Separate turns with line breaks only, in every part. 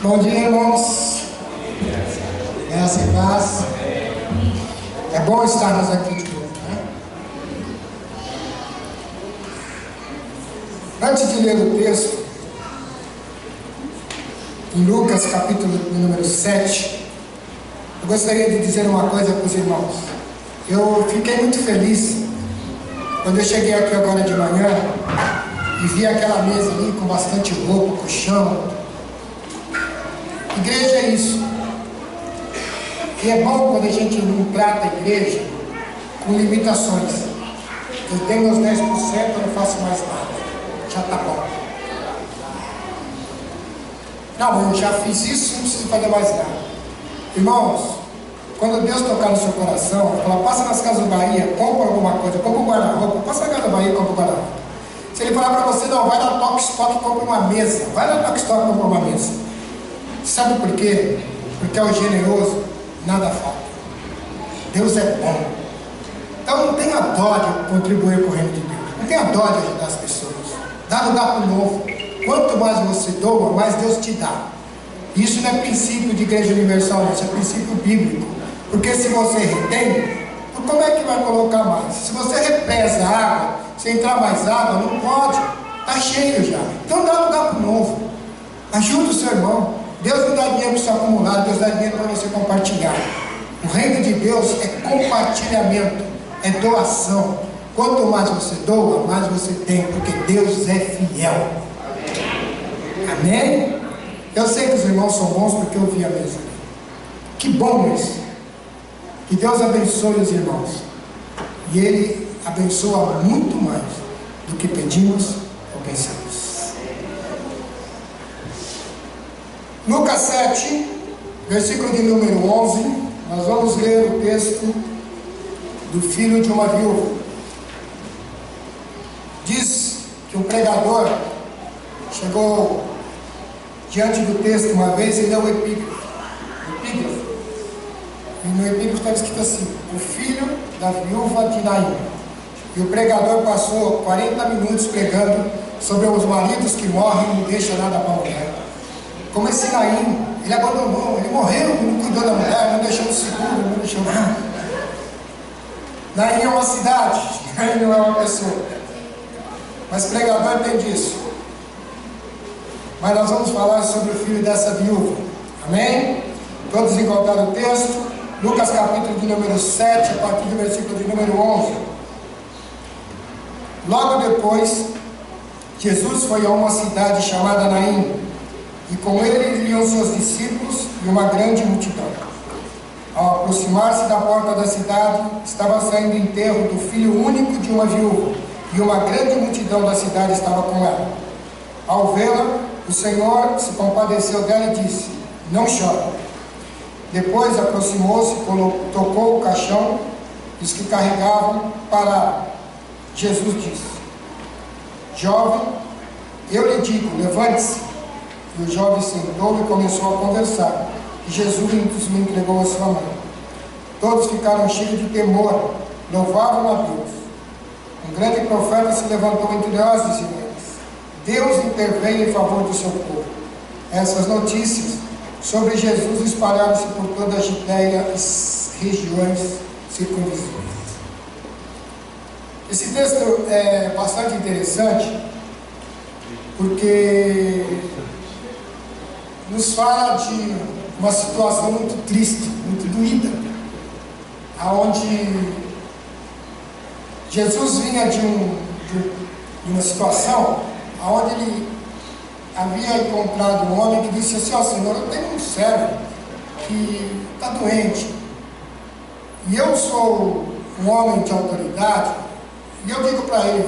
Bom dia, irmãos. Graça e paz. É bom estarmos aqui de novo, né? Antes de ler o texto, em Lucas capítulo número 7, eu gostaria de dizer uma coisa para os irmãos. Eu fiquei muito feliz quando eu cheguei aqui agora de manhã e vi aquela mesa ali com bastante roupa, colchão. Igreja é isso. E é bom quando a gente não trata a igreja com limitações. Eu tenho meus 10%, eu não faço mais nada. Já está bom. Não, eu já fiz isso, não preciso fazer mais nada. Irmãos, quando Deus tocar no seu coração, fala, passa nas Casas Bahia, compra alguma coisa, compra um guarda-roupa, passa na Casa Bahia e compra um guarda-roupa. Se ele falar para você, não, vai na Tok Stock e compra uma mesa. Vai na Tok Stock e compra uma mesa. Sabe por quê? Porque ao generoso nada falta. Deus é bom. Então não tenha dó de contribuir com o reino de Deus. Não tenha dó de ajudar as pessoas. Dá lugar para o novo. Quanto mais você doa, mais Deus te dá. Isso não é princípio de igreja universal, não. Isso é princípio bíblico. Porque se você retém, como é que vai colocar mais? Se você repesa a água, se entrar mais água, não pode. Está cheio já. Então dá lugar para o novo. Ajuda o seu irmão. Deus não dá dinheiro para você acumular, Deus dá dinheiro para você compartilhar. O reino de Deus é compartilhamento, é doação. Quanto mais você doa, mais você tem, porque Deus é fiel. Amém? Eu sei que os irmãos são bons porque eu vi a mesa. Que bom isso. Que Deus abençoe os irmãos. E Ele abençoa muito mais do que pedimos ou pensamos. Lucas 7, versículo de número 11, nós vamos ler o texto do filho de uma viúva. Diz que um pregador chegou diante do texto uma vez e leu o epígrafo. E no epígrafo estava escrito assim: o filho da viúva de Naim. E o pregador passou 40 minutos pregando sobre os maridos que morrem e não deixam nada para a mulher. Como esse Naim, ele abandonou, ele morreu, não cuidou da mulher, não deixou seguro, não deixou nada. Naim é uma cidade, Naim não é uma pessoa. Mas pregador entende isso. Mas nós vamos falar sobre o filho dessa viúva. Amém? Todos encontraram o texto? Lucas capítulo de número 7, a partir do versículo de número 11. Logo depois, Jesus foi a uma cidade chamada Naim. E com ele iam seus discípulos e uma grande multidão. Ao aproximar-se da porta da cidade, estava saindo o enterro do filho único de uma viúva, e uma grande multidão da cidade estava com ela. Ao vê-la, o Senhor se compadeceu dela e disse: não chore. Depois aproximou-se, tocou o caixão, e os que carregavam pararam. Jesus disse: jovem, eu lhe digo, levante-se. E o jovem sentou e começou a conversar. E Jesus lhe entregou a sua mão. Todos ficaram cheios de temor, louvavam a Deus. Um grande profeta se levantou entre nós, diziam eles. Deus intervém em favor do seu povo. Essas notícias sobre Jesus espalharam-se por toda a Judéia e regiões circunvizinhas. Esse texto é bastante interessante, porque nos fala de uma situação muito triste, muito doída, aonde Jesus vinha de uma situação aonde ele havia encontrado um homem que disse assim: ó Senhor, eu tenho um servo que está doente, e eu sou um homem de autoridade, e eu digo para ele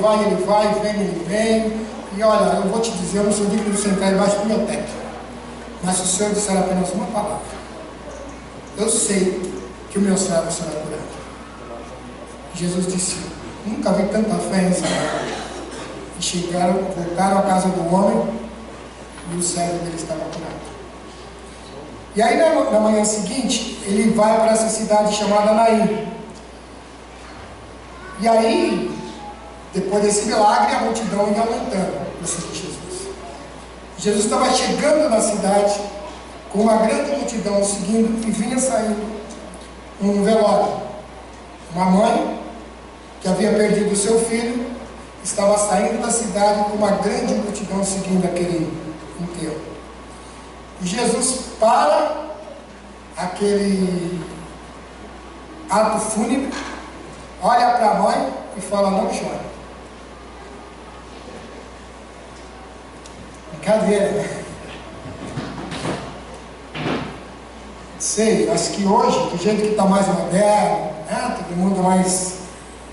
vai, vem, ele vem, e olha, eu vou te dizer, eu não sou digno de sentar embaixo do meu teto. Mas se o Senhor disser apenas uma palavra, eu sei que o meu servo será curado. Jesus disse: nunca vi tanta fé em Israel. E voltaram à casa do homem, e o servo dele estava curado. E aí na manhã seguinte, ele vai para essa cidade chamada Naim. E aí, depois desse milagre, a multidão ia aumentando para seguir Jesus. Jesus estava chegando na cidade, com uma grande multidão seguindo, e vinha saindo um velório. Uma mãe que havia perdido o seu filho estava saindo da cidade com uma grande multidão seguindo aquele enterro. E Jesus para aquele ato fúnebre, olha para a mãe e fala: não chore. Brincadeira, né? Sei, acho que hoje, do jeito que está mais moderno, né? Todo mundo mais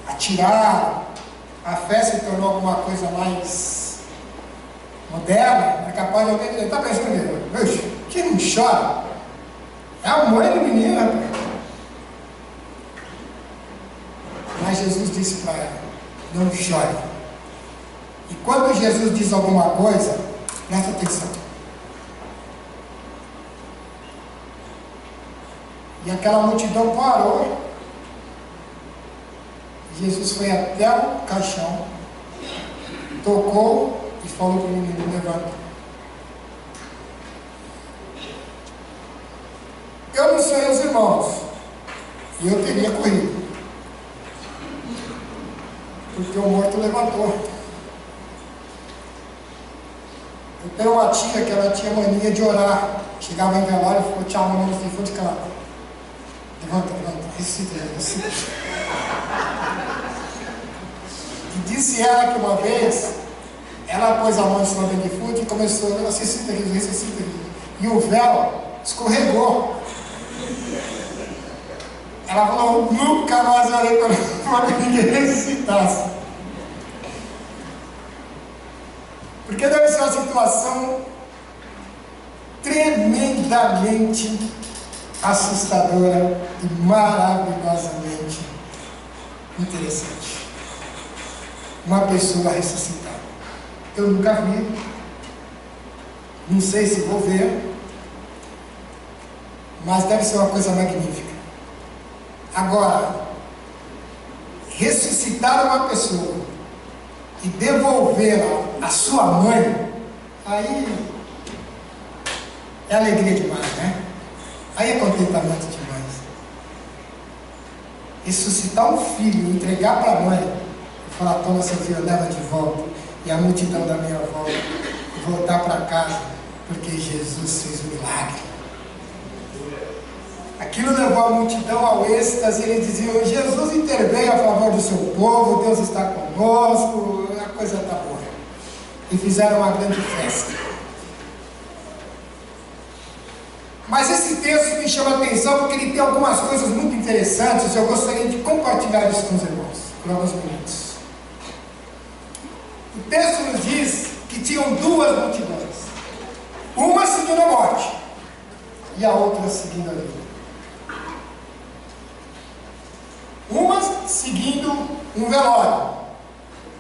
atirado, a fé se tornou alguma coisa mais moderna, é capaz de alguém dizer: está pensando, que não chora? É a mãe do menino, rapaz. Mas Jesus disse para ela: não chore. E quando Jesus diz alguma coisa, presta atenção. E aquela multidão parou. Jesus foi até o caixão, tocou e falou para o menino: levanta. Eu não sei os irmãos, e eu teria corrido, porque o morto levantou. Eu tenho uma tia que ela tinha mania de orar. Chegava em velório e falou: tchau, mamãe, se for de cara. Levanta, ressuscita. E disse ela que uma vez, ela pôs a mão em cima do defunto e começou: ressuscita. E o véu escorregou. Ela falou: nunca mais orei para que ninguém ressuscitasse. Porque deve ser uma situação tremendamente assustadora e maravilhosamente interessante. Uma pessoa ressuscitada. Eu nunca vi, não sei se vou ver, mas deve ser uma coisa magnífica. Agora, ressuscitar uma pessoa e devolvê-la à sua mãe, aí é alegria demais, né? Aí é contentamento demais. Ressuscitar um filho, entregar para a mãe e falar: toma seu filho, leva de volta, e a multidão da minha volta, e voltar para casa, porque Jesus fez um milagre. Aquilo levou a multidão ao êxtase. Eles diziam: Jesus interveio a favor do seu povo, Deus está conosco, a coisa está boa. E fizeram uma grande festa. Mas esse texto me chama a atenção porque ele tem algumas coisas muito interessantes. Eu gostaria de compartilhar isso com os irmãos por alguns minutos. O texto nos diz que tinham duas multidões, uma seguindo a morte e a outra seguindo a vida. Uma seguindo um velório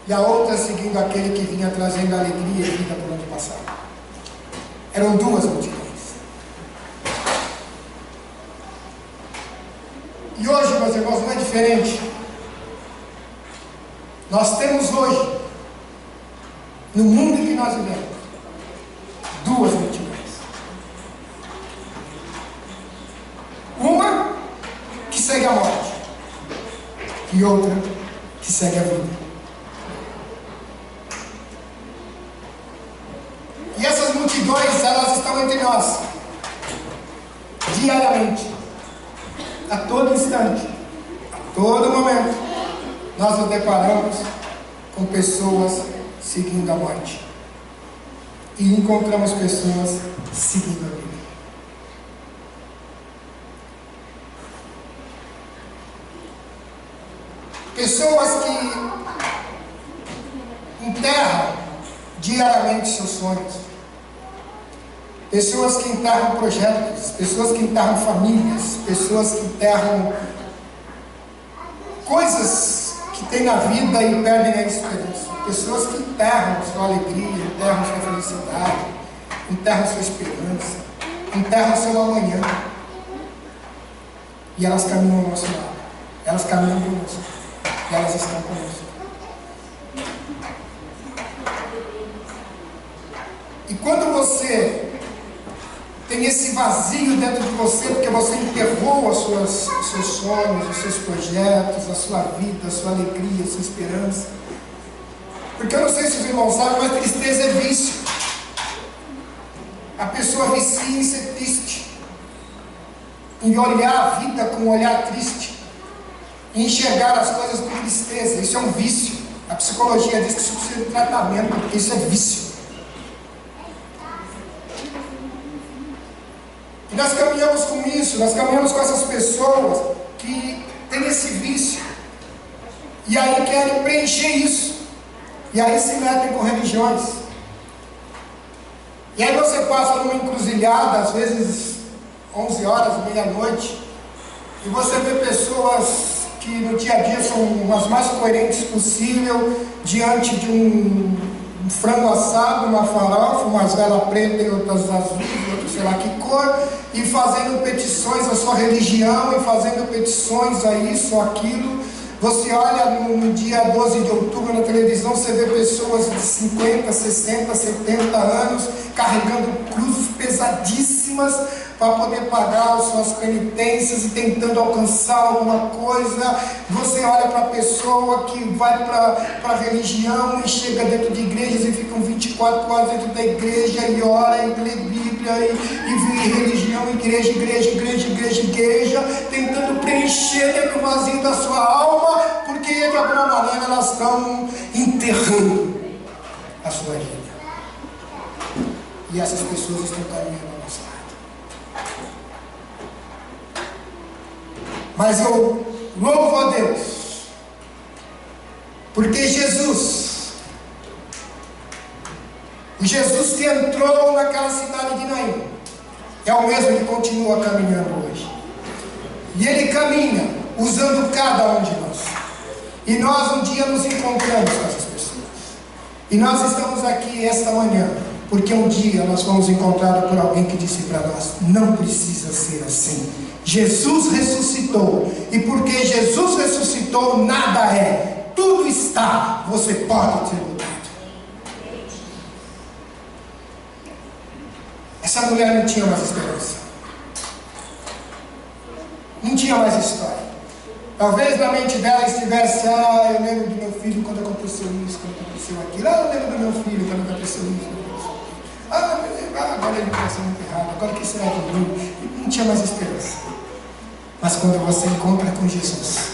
e a outra seguindo aquele que vinha trazendo alegria e vida por onde passava. Eram duas multidões. E hoje, meus irmãos, não é diferente. Nós temos hoje, no mundo em que nós vivemos, duas multidões. Uma que segue a morte e outra que segue a vida. E essas multidões, elas estão entre nós, diariamente, a todo instante, a todo momento, nós nos deparamos com pessoas seguindo a morte e encontramos pessoas seguindo a vida. Pessoas que enterram diariamente seus sonhos, pessoas que enterram projetos, pessoas que enterram famílias, pessoas que enterram coisas que têm na vida e perdem a esperança, pessoas que enterram sua alegria, enterram sua felicidade, enterram sua esperança, enterram seu amanhã, e elas caminham ao nosso lado, elas caminham conosco, e elas estão conosco. E quando você tem esse vazio dentro de você, porque você enterrou os seus sonhos, os seus projetos, a sua vida, a sua alegria, a sua esperança. Porque eu não sei se os irmãos sabem, mas tristeza é vício. A pessoa vicia em ser triste, em olhar a vida com um olhar triste, em enxergar as coisas com tristeza. Isso é um vício. A psicologia diz que isso precisa de tratamento, porque isso é vício. E nós caminhamos com isso, nós caminhamos com essas pessoas que têm esse vício, e aí querem preencher isso, e aí se metem com religiões. E aí você passa numa encruzilhada, às vezes 11 horas, meia-noite, e você vê pessoas que no dia a dia são as mais coerentes possível, diante de um frango assado, uma farofa, umas velas pretas e outras azuis, outras sei lá que cor, e fazendo petições à sua religião, e fazendo petições a isso, aquilo. Você olha no dia 12 de outubro na televisão, você vê pessoas de 50, 60, 70 anos carregando cruzes pesadíssimas para poder pagar as suas penitências e tentando alcançar alguma coisa. Você olha para a pessoa que vai para a religião e chega dentro de igrejas e ficam 24 horas dentro da igreja e ora e lê Bíblia e vive religião, igreja, tentando preencher dentro do vazio da sua alma, porque de alguma maneira elas estão enterrando a sua vida. E essas pessoas estão caminhando ao nosso lado. Mas eu louvo a Deus, porque Jesus que entrou naquela cidade de Naim, é o mesmo que continua caminhando hoje. E Ele caminha usando cada um de nós. E nós um dia nos encontramos com essas pessoas. E nós estamos aqui esta manhã porque um dia nós fomos encontrados por alguém que disse para nós: não precisa ser assim. Jesus ressuscitou, e porque Jesus ressuscitou, nada é, tudo está, você pode ter mudado. Essa mulher não tinha mais esperança, não tinha mais história. Talvez na mente dela estivesse: eu lembro do meu filho quando aconteceu isso, quando aconteceu aquilo, eu lembro do meu filho quando aconteceu isso, agora ele pensou muito errado, agora o que será de mim? Não tinha mais esperança. Mas quando você encontra com Jesus,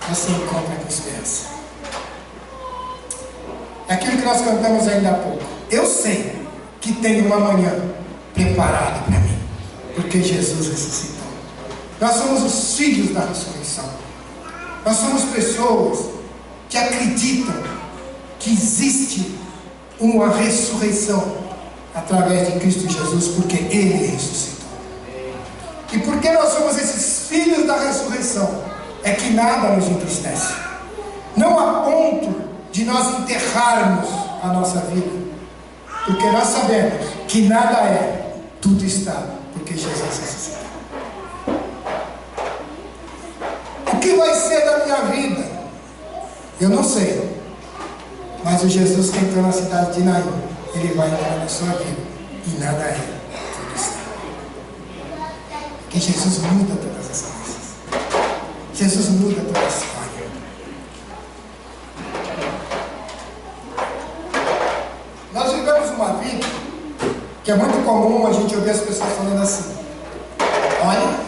você encontra com esperança. É aquilo que nós cantamos ainda há pouco. Eu sei que tem uma manhã preparada para mim, porque Jesus ressuscitou. Nós somos os filhos da ressurreição. Nós somos pessoas que acreditam que existe uma ressurreição através de Cristo Jesus, porque Ele ressuscitou. E porque nós somos esses filhos da ressurreição, é que nada nos entristece. Não a ponto de nós enterrarmos a nossa vida, porque nós sabemos que nada é, tudo está, porque Jesus ressuscitou. O que vai ser da minha vida? Eu não sei. Mas o Jesus que entrou na cidade de Naim, Ele vai entrar na sua vida, e nada é, tudo está. Porque Jesus muda todas as coisas. Jesus muda toda a história. Nós vivemos uma vida que é muito comum a gente ouvir as pessoas falando assim: olha,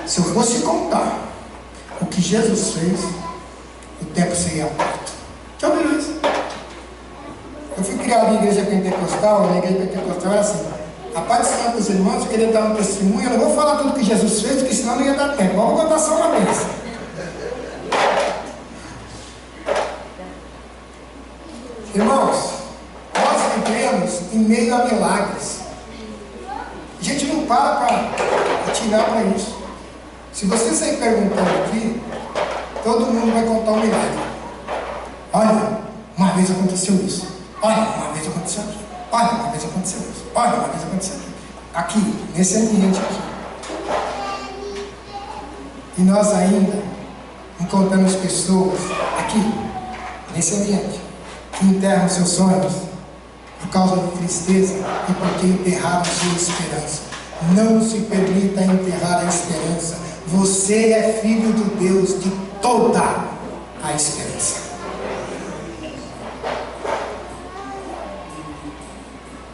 se eu fosse contar o que Jesus fez, o tempo seria curto. Já ouviram isso? Eu fui criado em igreja pentecostal, na igreja pentecostal era assim: a paz do Senhor dos irmãos, eu queria dar um testemunho, eu não vou falar tudo que Jesus fez, porque senão não ia dar tempo. Vamos contar só uma vez. Irmãos, nós vivemos em meio a milagres. A gente não para atirar para isso. Se você sair perguntando aqui, todo mundo vai contar um milagre. Olha, uma vez aconteceu isso. Olha, uma vez aconteceu aquilo. Olha, uma vez aconteceu isso. Olha, uma vez aconteceu aquilo. Aqui, nesse ambiente aqui. E nós ainda encontramos pessoas aqui, nesse ambiente, que enterram seus sonhos, por causa de tristeza e porque enterraram sua esperança. Não se permita enterrar a esperança. Você é filho de Deus de toda a esperança.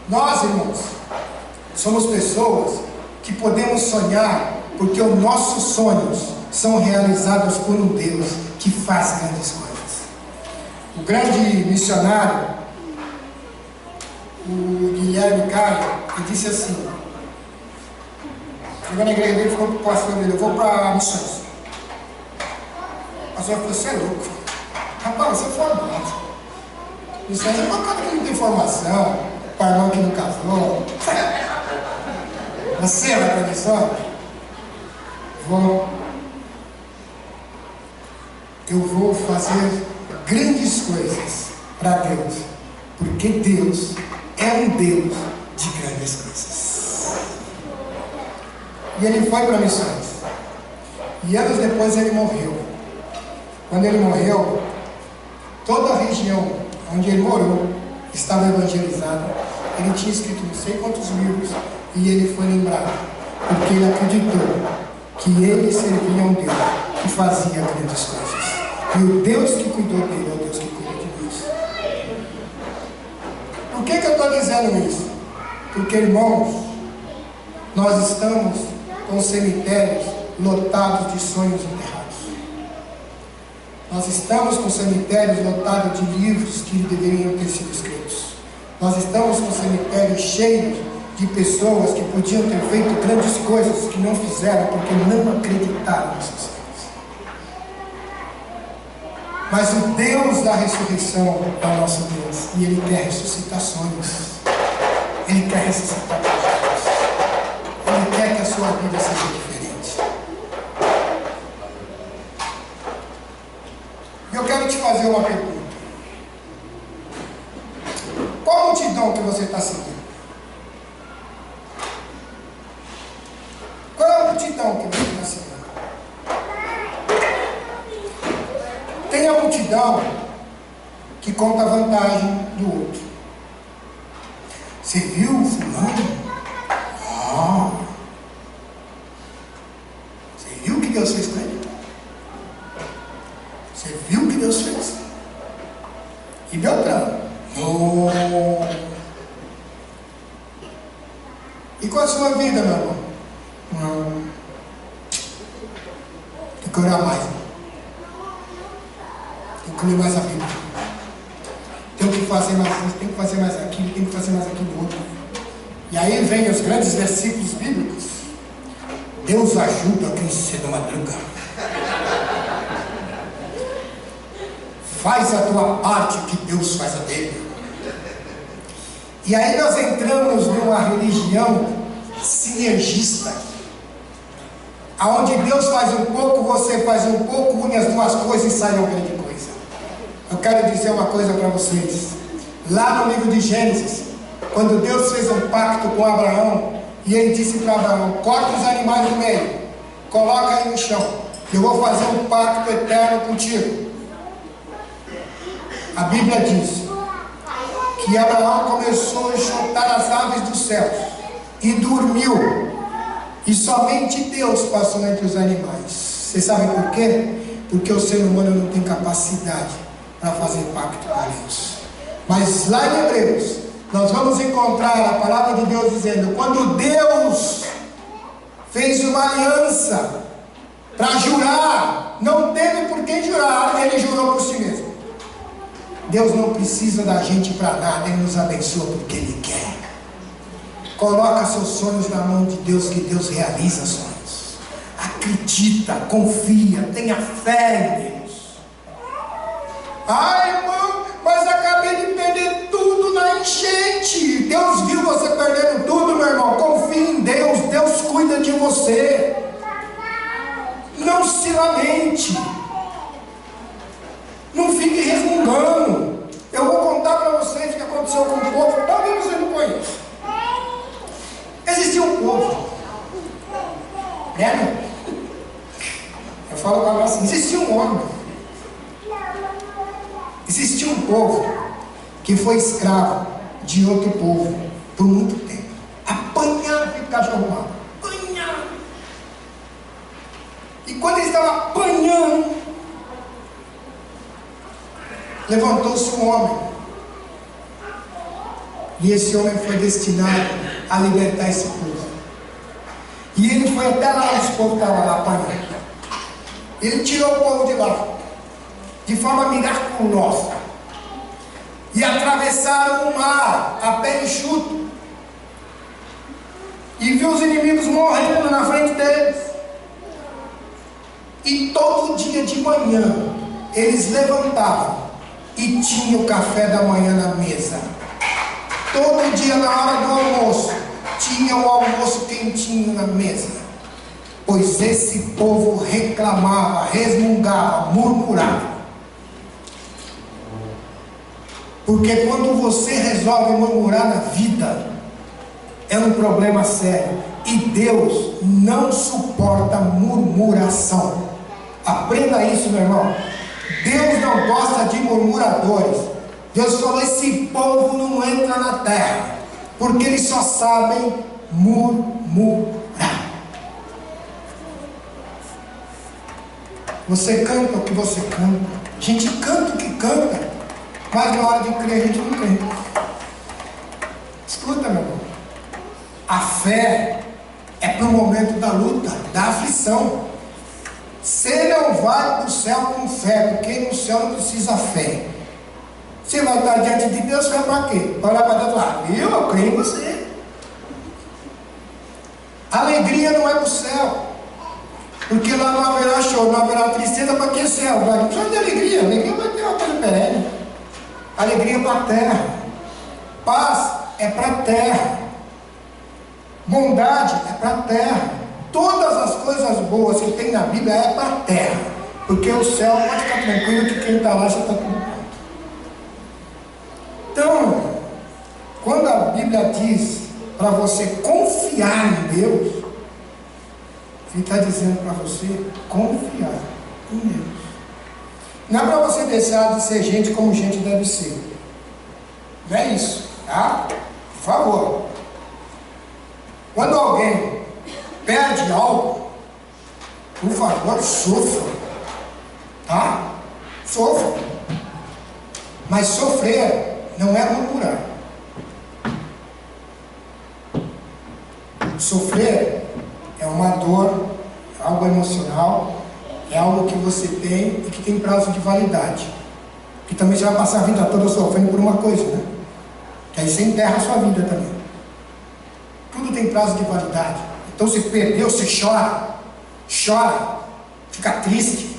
Nós, irmãos, somos pessoas que podemos sonhar porque os nossos sonhos são realizados por um Deus que faz grandes coisas. O grande missionário, o Guilherme Caio, ele disse assim, chegou na igreja dele e falou para o pastor dele: eu vou para missões. O pastor falou: você é louco, rapaz, você é formado. Missões é uma cara que não tem formação, o irmão que não casou. Você vai para missões? Eu vou fazer grandes coisas para Deus, porque Deus é um Deus de grandes coisas. E ele foi para missões, e anos depois ele morreu. Quando ele morreu, toda a região onde ele morou estava evangelizada. Ele tinha escrito não sei quantos livros, e ele foi lembrado, porque ele acreditou que ele servia a um Deus que fazia grandes coisas. E o Deus que cuidou dele é o Deus que cuida de nós. Por que eu estou dizendo isso? Porque, irmãos, nós estamos com cemitérios lotados de sonhos enterrados. Nós estamos com cemitérios lotados de livros que deveriam ter sido escritos. Nós estamos com cemitérios cheios de pessoas que podiam ter feito grandes coisas, que não fizeram porque não acreditaram nos seus sonhos. Mas o Deus da ressurreição é o nosso Deus, e Ele quer ressuscitar sonhos. Ele quer ressuscitar projetos. Ele quer que a sua vida seja diferente. E eu quero te fazer uma pergunta. Qual multidão que você está seguindo? Qual é a multidão que você está seguindo? Tem a multidão que conta a vantagem do outro. Você viu o fulano? Você viu o que Deus fez com ele? Você viu o que Deus fez? E Beltrano? Não. E com a sua vida, meu irmão? Não. Tem que orar mais. Tem que ler mais a Bíblia. Tem que fazer mais isso, tem que fazer mais aquilo, tem que fazer mais aquilo outro. E aí vem os grandes versículos bíblicos. Deus ajuda quem cedo madruga. Faz a tua parte que Deus faz a dele. E aí nós entramos numa religião sinergista, aonde Deus faz um pouco, você faz um pouco, une as duas coisas e sai uma grande coisa. Eu quero dizer uma coisa para vocês. Lá no livro de Gênesis, quando Deus fez um pacto com Abraão, e ele disse para Abraão: corta os animais do meio, coloca aí no chão, eu vou fazer um pacto eterno contigo. A Bíblia diz que Abraão começou a chutar as aves dos céus e dormiu, e somente Deus passou entre os animais. Vocês sabem por quê? Porque o ser humano não tem capacidade para fazer pacto com Deus. Mas lá em Hebreus nós vamos encontrar a palavra de Deus dizendo: quando Deus fez uma aliança para jurar, não teve por quem jurar, ele jurou por si mesmo. Deus não precisa da gente para nada, Ele nos abençoa porque Ele quer. Coloca seus sonhos na mão de Deus, que Deus realiza sonhos. Acredita, confia, tenha fé em Deus. Ai, irmão, mas acabei de perder tudo na enchente. Deus viu você perdendo tudo, meu irmão. Confie em Deus, Deus cuida de você. Não se lamente. Não fique resmungando. Eu vou contar para vocês o que aconteceu com o povo. Talvez você não conheça. Existia um povo. Né? Eu falo para assim: existia um homem. Existia um povo que foi escravo de outro povo por muito tempo. Apanhava e cachorro mato. Apanhava. E quando ele estava apanhando, levantou-se um homem. E esse homem foi destinado a libertar esse povo. E ele foi até lá, os povos estavam lá apanhando. Ele tirou o povo de lá, de forma miraculosa. E atravessaram o mar a pé enxuto. E viu os inimigos morrendo na frente deles. E todo dia de manhã eles levantavam e tinham o café da manhã na mesa. Todo dia na hora do almoço tinha o almoço quentinho na mesa. Pois esse povo reclamava, resmungava, murmurava. Porque quando você resolve murmurar na vida, é um problema sério. E Deus não suporta murmuração. Aprenda isso, meu irmão. Deus não gosta de murmuradores. Deus falou: esse povo não entra na terra, porque eles só sabem murmurar. Você canta o que você canta. A gente canta o que canta, mas na hora de crer a gente não crê. Escuta, meu irmão. A fé é para o momento da luta, da aflição. Você não vai para o céu com fé, porque no céu não precisa fé. Você vai estar diante de Deus, fé para quê? Para olhar para Deus e falar: eu creio em você. Alegria não é para o céu, porque lá não haverá choro, não haverá tristeza. Para que céu? Não precisa de alegria. Alegria vai ter uma coisa perene. Alegria é para a terra. Paz é para a terra. Bondade é para a terra. Todas as coisas boas que tem na Bíblia é para a terra, porque o céu pode ficar tranquilo que quem está lá já está tudo pronto. Então, quando a Bíblia diz para você confiar em Deus, ele está dizendo para você confiar em Deus. Não é para você deixar de ser gente como gente deve ser. Não é isso, tá? Por favor. Quando alguém perde algo, por favor, sofra. Tá? Sofra. Mas sofrer não é murmurar. Sofrer é uma dor, é algo emocional, é algo que você tem e que tem prazo de validade. Que também você vai passar a vida toda sofrendo por uma coisa, né? Que aí você enterra a sua vida também. Tudo tem prazo de validade. Então você perdeu, você chora, fica triste,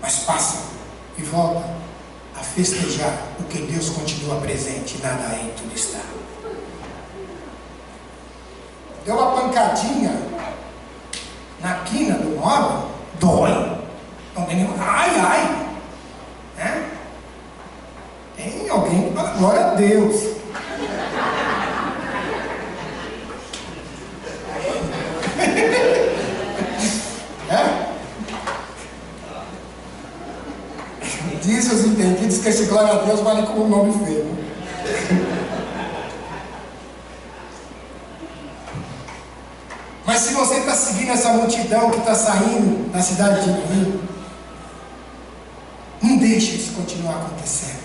mas passa e volta a festejar, porque Deus continua presente, nada aí, tudo está. Deu uma pancadinha na quina do móvel, dói. Não tem nenhum, ai, né? Tem alguém que fala glória a Deus. Diz os entendidos que esse glória a Deus vale como um nome feio. Mas se você está seguindo essa multidão que está saindo da cidade de Nínive, não deixe isso continuar acontecendo.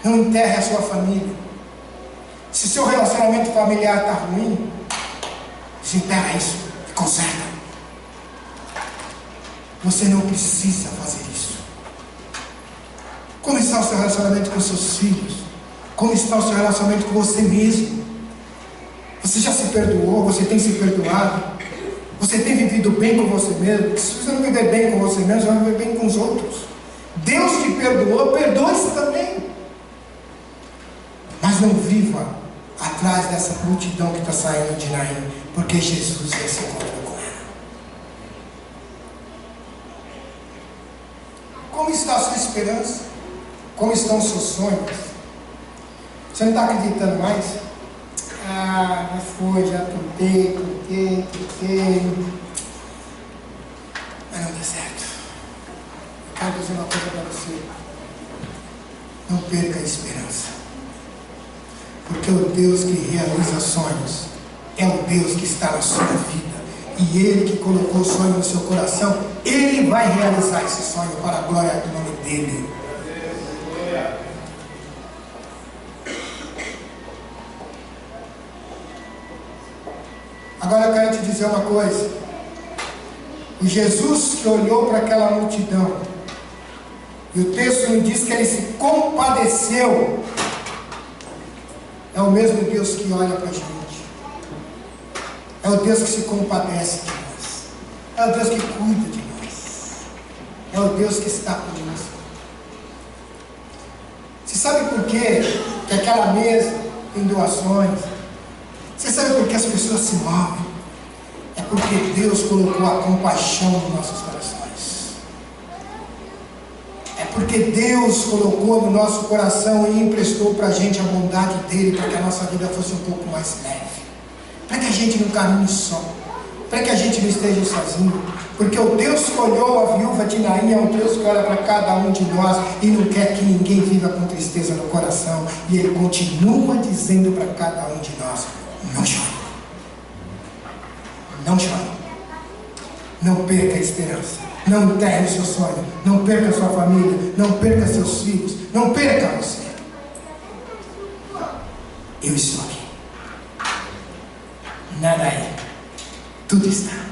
Não enterre a sua família. Se seu relacionamento familiar está ruim, desenterra isso e conserta. Você não precisa fazer isso. Como está o seu relacionamento com seus filhos? Como está o seu relacionamento com você mesmo? Você já se perdoou? Você tem se perdoado? Você tem vivido bem com você mesmo? Porque se você não viver bem com você mesmo, você vai viver bem com os outros. Deus te perdoou, perdoe-se também. Mas não viva atrás dessa multidão que está saindo de Naim, porque Jesus vai se encontrar com ela. Como está a sua esperança? Como estão os seus sonhos? Você não está acreditando mais? Ah, já foi, já tentei. Mas não deu certo. Eu quero dizer uma coisa para você. Não perca a esperança. Deus que realiza sonhos, é o Deus que está na sua vida. E Ele que colocou o sonho no seu coração, Ele vai realizar esse sonho para a glória do nome dEle. Agora eu quero te dizer uma coisa. O Jesus que olhou para aquela multidão, e o texto nos diz que Ele se compadeceu, é o mesmo Deus que olha para a gente. É o Deus que se compadece de nós. É o Deus que cuida de nós. É o Deus que está conosco. Você sabe por quê que aquela mesa tem doações? Você sabe por que as pessoas se movem? É porque Deus colocou a compaixão nos nossos corações. É porque Deus colocou no nosso coração e emprestou para a gente a bondade dEle, para que a nossa vida fosse um pouco mais leve, para que a gente não caminhe só, para que a gente não esteja sozinho. Porque o Deus que olhou a viúva de Naim é um Deus que olha para cada um de nós e não quer que ninguém viva com tristeza no coração. E Ele continua dizendo para cada um de nós: não chore, não chore, não perca a esperança, não enterre o seu sonho, não perca a sua família, não perca seus filhos, não perca você. Eu estou aqui. Nada é, tudo está.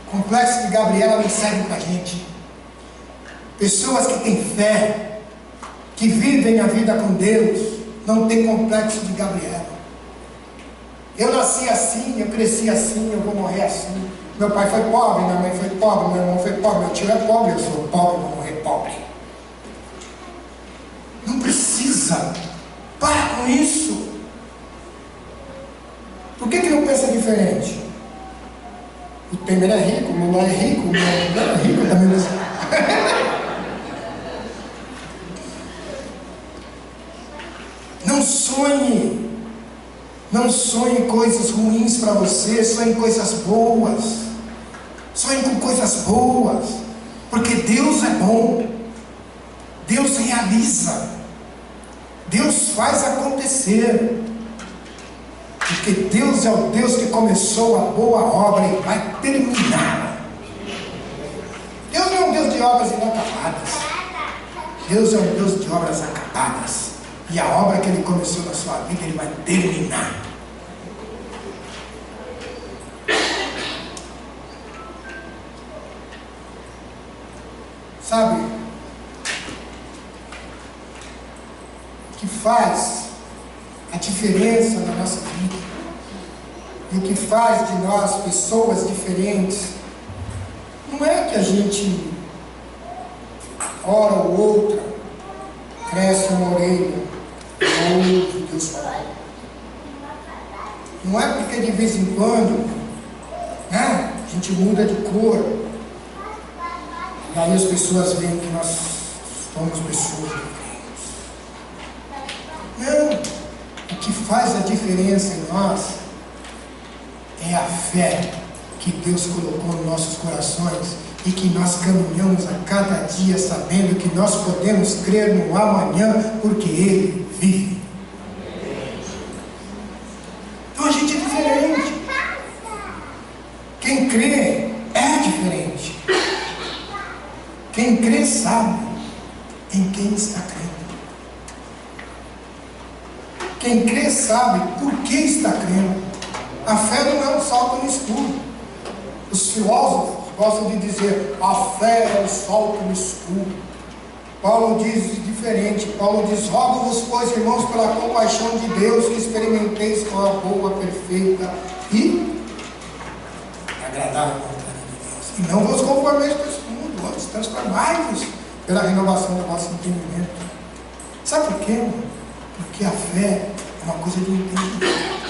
O complexo de Gabriela não serve para a gente. Pessoas que têm fé, que vivem a vida com Deus, não têm complexo de Gabriela. Eu nasci assim, eu cresci assim, eu vou morrer assim. Meu pai foi pobre, minha mãe foi pobre, meu irmão foi pobre, meu tio é pobre, eu sou pobre, vou morrer pobre. Não precisa. Para com isso. Por que não pensa diferente? O Temer é rico, o Lula é rico, o meu é rico também. Não sonhe. Não sonhe coisas ruins para você, sonhe coisas boas. Sonhe com coisas boas. Porque Deus é bom. Deus realiza. Deus faz acontecer. Porque Deus é o Deus que começou a boa obra e vai terminar. Deus não é um Deus de obras inacabadas. Deus é um Deus de obras acabadas. E a obra que Ele começou na sua vida, Ele vai terminar. Sabe? O que faz a diferença na nossa vida, e o que faz de nós pessoas diferentes, não é que a gente, hora ou outra, cresce uma orelha, ouve Deus falar. Não é porque de vez em quando, né, a gente muda de cor, e aí as pessoas veem que nós somos pessoas diferentes. Não. O que faz a diferença em nós é a fé que Deus colocou nos nossos corações e que nós caminhamos a cada dia sabendo que nós podemos crer no amanhã porque Ele vive. Então a gente é diferente. Quem crê é diferente. Quem crê sabe em quem está crendo. Quem crê sabe por que está crendo. A fé não é um salto no escuro. Os filósofos gostam de dizer: a fé é um salto no escuro. Paulo diz diferente. Paulo diz: rogo-vos, pois, irmãos, pela compaixão de Deus, que experimenteis com a boa, perfeita e agradável vontade de Deus. E não vos conformeis com esse mundo, antes transformai-vos pela renovação do vosso entendimento. Sabe por quê, irmão? Porque a fé é uma coisa de entendimento.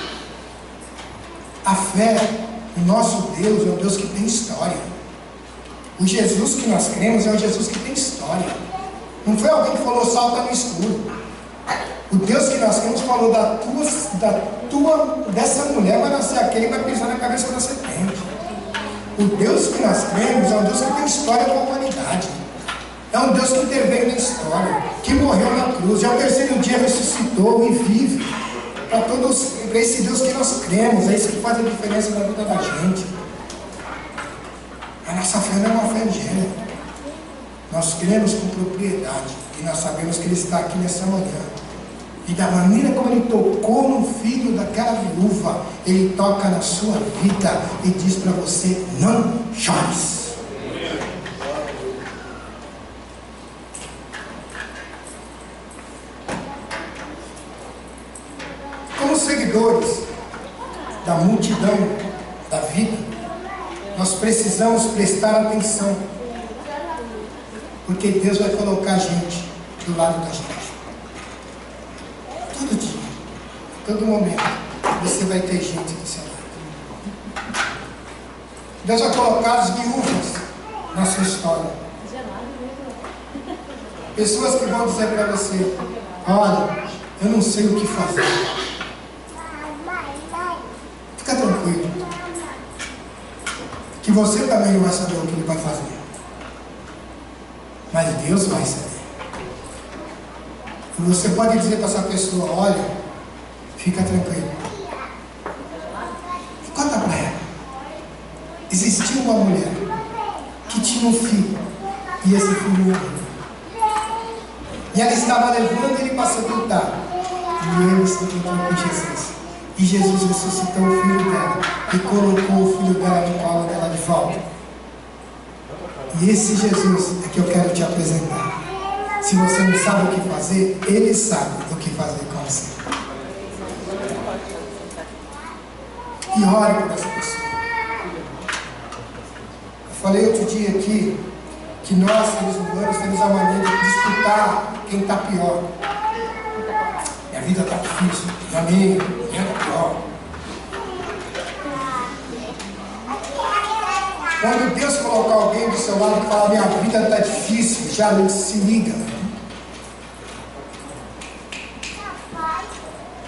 A fé, o nosso Deus é um Deus que tem história. O Jesus que nós cremos é um Jesus que tem história. Não foi alguém que falou salta no escuro. O Deus que nós cremos falou dessa mulher vai nascer aquele e vai pisar na cabeça da serpente. O Deus que nós cremos é um Deus que tem história com a humanidade. É um Deus que interveio na história, que morreu na cruz, e ao terceiro dia ressuscitou e vive. É esse Deus que nós cremos, é isso que faz a diferença na vida da gente. A nossa fé não é uma fé ingênua. Nós cremos com propriedade e nós sabemos que Ele está aqui nessa manhã. E da maneira como Ele tocou no filho daquela viúva, Ele toca na sua vida e diz para você: não chores. Como seguidores da multidão da vida, nós precisamos prestar atenção, porque Deus vai colocar a gente do lado da gente. Todo dia, todo momento, você vai ter gente do seu lado. Deus vai colocar as viúvas na sua história. Pessoas que vão dizer para você: olha, eu não sei o que fazer. Fica tranquilo, que você também não vai saber o que Ele vai fazer, mas Deus vai saber. E você pode dizer para essa pessoa: olha, fica tranquilo. E conta para ela: existia uma mulher que tinha um filho, e esse filho morreu, e ela estava levando ele para sepultar, e ele se encontrou com Jesus. E Jesus ressuscitou o filho dela e colocou o filho dela no colo dela de volta. E esse Jesus é que eu quero te apresentar. Se você não sabe o que fazer, Ele sabe o que fazer com você. E ore por essa pessoa. Eu falei outro dia aqui que nós, seres humanos, temos a mania de disputar quem está pior. Minha vida está difícil, meu amigo, minha está pior. Quando Deus colocar alguém do seu lado e falar: minha vida está difícil, já se liga.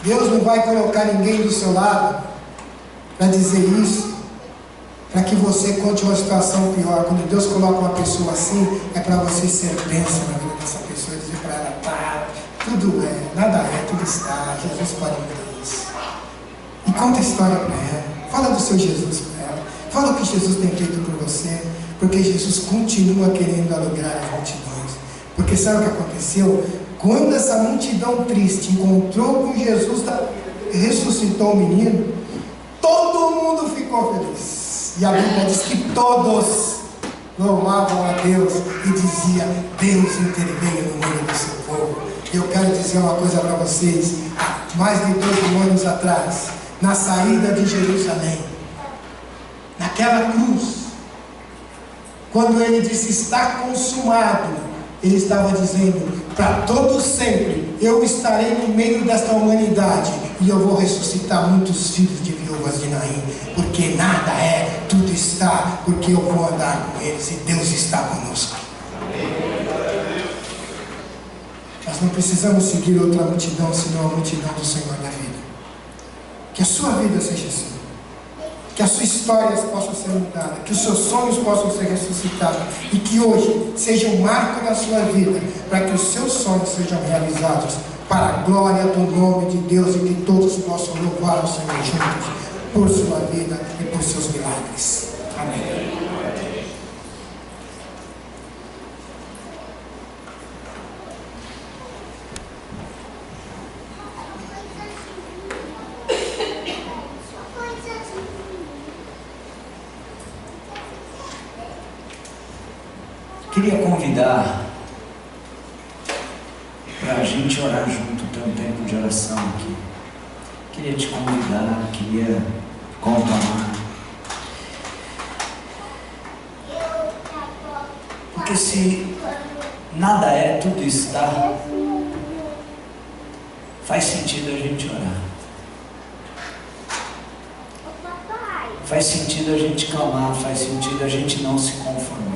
Deus não vai colocar ninguém do seu lado para dizer isso, para que você conte uma situação pior. Quando Deus coloca uma pessoa assim, é para você ser bênção na vida dessa pessoa, dizer para ela: tá, tudo é, nada é, tudo está, Jesus pode mudar isso. E conta a história para ela, fala do seu Jesus para ela, fala o que Jesus tem feito por você, porque Jesus continua querendo alegrar as multidões. Porque sabe o que aconteceu? Quando essa multidão triste encontrou com Jesus, ressuscitou o menino, todo mundo ficou feliz. E a Bíblia diz que todos louvavam a Deus e dizia: Deus interveio no meio do seu povo. E eu quero dizer uma coisa para vocês: há mais de 2 anos atrás, na saída de Jerusalém, naquela cruz, quando Ele disse: está consumado, Ele estava dizendo: para todos sempre eu estarei no meio desta humanidade, e eu vou ressuscitar muitos filhos de viúvas de Naim, porque nada é, tudo está, porque eu vou andar com eles e Deus está conosco. Nós não precisamos seguir outra multidão senão a multidão do Senhor na vida. Que a sua vida seja assim, que as suas histórias possam ser mudadas, que os seus sonhos possam ser ressuscitados, e que hoje seja um marco na sua vida, para que os seus sonhos sejam realizados, para a glória do nome de Deus, e que todos possam louvar o Senhor juntos, por sua vida e por seus milagres. Amém.
Queria convidar para a gente orar junto, ter um tempo de oração aqui. Queria te convidar, queria contar. Porque se nada é, tudo está, faz sentido a gente orar. Faz sentido a gente clamar, faz sentido a gente não se conformar.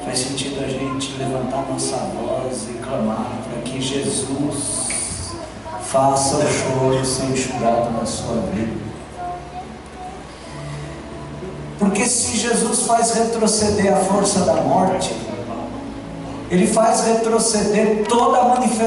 Faz sentido a gente levantar nossa voz e clamar para que Jesus faça o choro ser enxugado na sua vida. Porque se Jesus faz retroceder a força da morte, Ele faz retroceder toda a manifestação